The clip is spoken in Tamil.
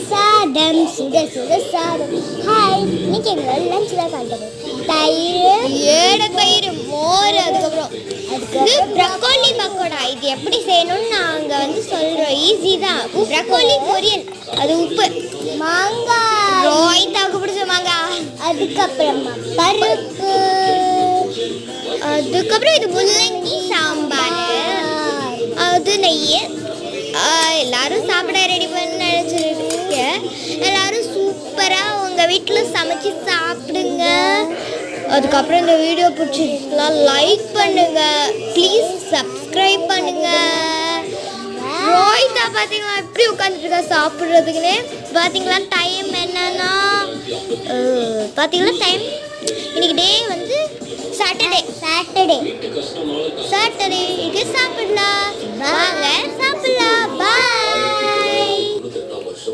சாதம் சுட சுட சாதம். ஹாய், இன்னைக்கு எங்களோட லஞ்சில் பண்ணுறது தயிர், ஏடப்பயிறு, மோர், அதுக்கப்புறம் இது ப்ரக்கோலி பக்கோடா. இது எப்படி செய்யணும்னு நாங்கள் சொல்கிறோம். ஈஸி தான். ப்ரக்கோலி பொரியல், அது உப்பு, மாங்காய், ரோய்தாவுக்கு பிடிச்ச மாங்காய், அதுக்கப்புறமா பருப்பு, அதுக்கப்புறம் இது முள்ளங்கி சாம்பார், அது நெய். எல்லாரும் சாப்பிட ரெடி பண்ண நினச்சிருக்கேன். எல்லாரும் சூப்பராக உங்கள் வீட்டில் சமைச்சு சாப்பிடுங்க. அதுக்கப்புறம் இந்த வீடியோ பிடிச்சிருச்சுன்னா லைக் பண்ணுங்க, ப்ளீஸ் சப்ஸ்கிரைப் பண்ணுங்க. ரோஹிதா பார்த்தீங்களா எப்படி உட்காந்துருக்கா சாப்பிட்றதுக்குன்னு. பார்த்தீங்களா டைம் என்னன்னா பார்த்தீங்களா டைம் இன்னைக்கு டே சாட்டர்டே. சாட்டர்டே சாப்பிடலாம், வாங்க சாப்பிடலாம்.